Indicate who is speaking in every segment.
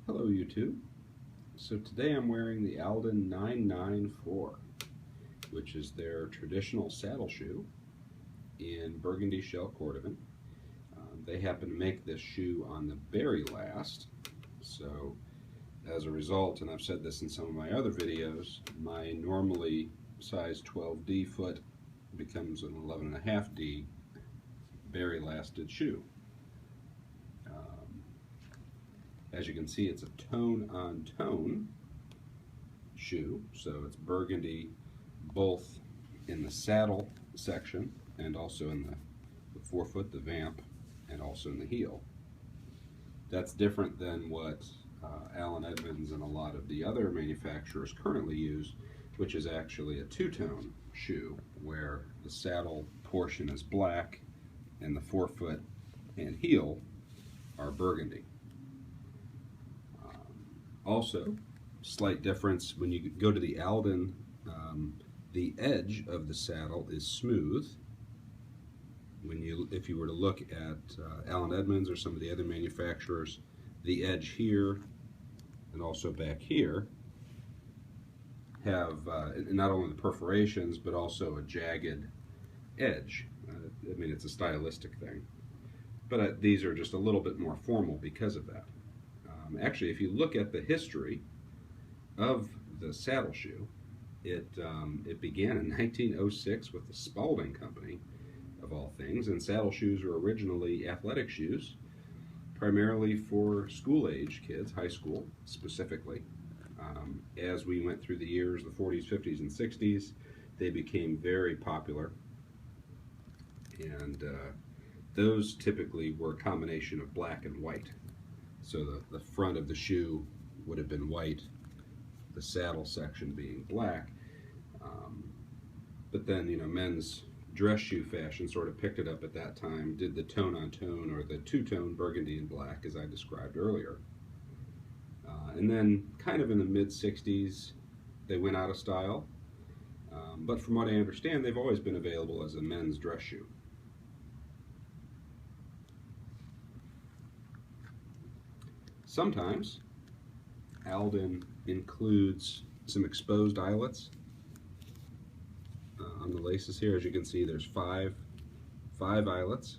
Speaker 1: Hello YouTube. So today I'm wearing the Alden 994, which is their traditional saddle shoe in Burgundy shell Cordovan. They happen to make this shoe on the very last, so as a result, and I've said this in some of my other videos, my normally size 12D foot becomes an 11.5D very lasted shoe. As you can see, it's a tone-on-tone shoe, so it's burgundy both in the saddle section and also in the forefoot, the vamp, and also in the heel. That's different than what Allen Edmonds and a lot of the other manufacturers currently use, which is actually a two-tone shoe where the saddle portion is black and the forefoot and heel are burgundy. Also, slight difference when you go to the Alden, the edge of the saddle is smooth. If you were to look at Allen Edmonds or some of the other manufacturers, the edge here and also back here have not only the perforations but also a jagged edge. I mean, it's a stylistic thing, but these are just a little bit more formal because of that. Actually, if you look at the history of the saddle shoe, it began in 1906 with the Spalding Company, of all things, and saddle shoes were originally athletic shoes, primarily for school-age kids, high school specifically. As we went through the years, the 40s, 50s, and 60s, they became very popular, and those typically were a combination of black and white. So the front of the shoe would have been white, the saddle section being black. But then, men's dress shoe fashion sort of picked it up at that time, did the tone-on-tone or the two-tone burgundy and black as I described earlier. And then kind of in the mid-60s, they went out of style. But from what I understand, they've always been available as a men's dress shoe. Sometimes Alden includes some exposed eyelets on the laces here. As you can see, there's five eyelets.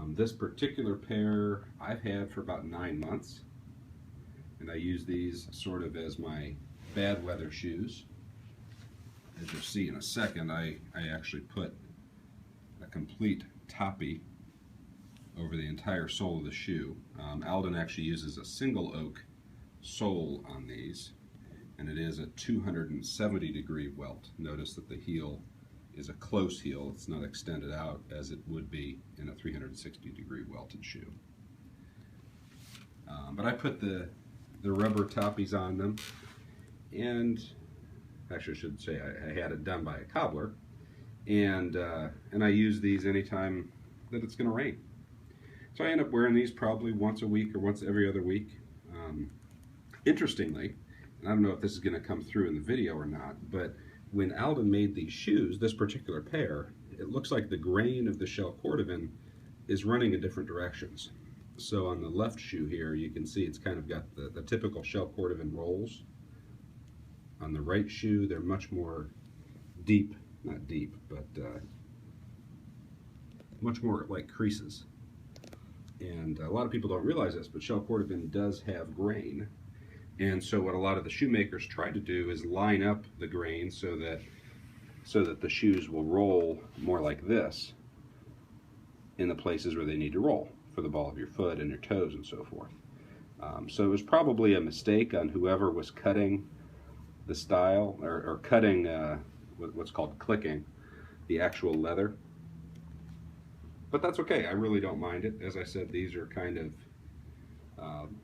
Speaker 1: This particular pair I've had for about 9 months, and I use these sort of as my bad weather shoes. As you'll see in a second, I actually put a complete toppy over the entire sole of the shoe. Alden actually uses a single oak sole on these, and it is a 270-degree welt. Notice that the heel is a close heel, it's not extended out as it would be in a 360-degree welted shoe. But I put the rubber toppies on them, and actually I should say I had it done by a cobbler, and I use these anytime that it's going to rain. So I end up wearing these probably once a week or once every other week. Interestingly, and I don't know if this is going to come through in the video or not, but when Alden made these shoes, this particular pair, it looks like the grain of the shell Cordovan is running in different directions. So on the left shoe here, you can see it's kind of got the typical shell Cordovan rolls. On the right shoe, they're much more deep, not deep, but much more like creases. And a lot of people don't realize this, but shell Cordovan does have grain. And so what a lot of the shoemakers try to do is line up the grain so that the shoes will roll more like this in the places where they need to roll for the ball of your foot and your toes and so forth. So it was probably a mistake on whoever was cutting the style or cutting what's called clicking the actual leather. But that's okay, I really don't mind it. As I said, these are kind of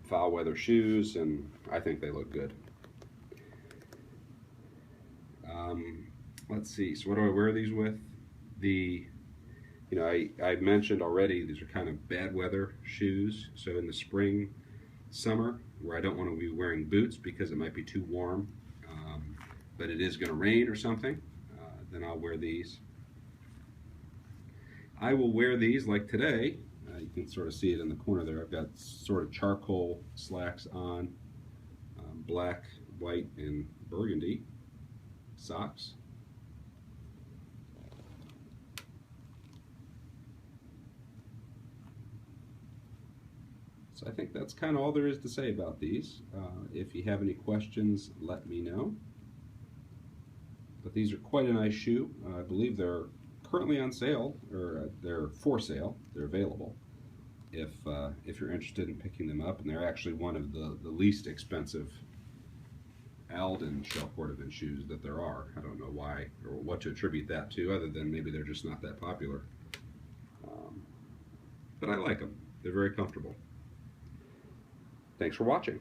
Speaker 1: foul weather shoes, and I think they look good. Let's see, so what do I wear these with? I mentioned already, these are kind of bad weather shoes. So in the spring, summer, where I don't want to be wearing boots because it might be too warm, but it is going to rain or something, then I'll wear these. I will wear these like today You can sort of see it in the corner there. I've got sort of charcoal slacks on, black, white, and burgundy socks. So I think that's kind of all there is to say about these. If you have any questions, let me know. But these are quite a nice shoe. I believe they're currently on sale, or they're for sale. They're available if you're interested in picking them up. And they're actually one of the least expensive Alden shell Cordovan shoes that there are. I don't know why or what to attribute that to, other than maybe they're just not that popular. But I like them. They're very comfortable. Thanks for watching.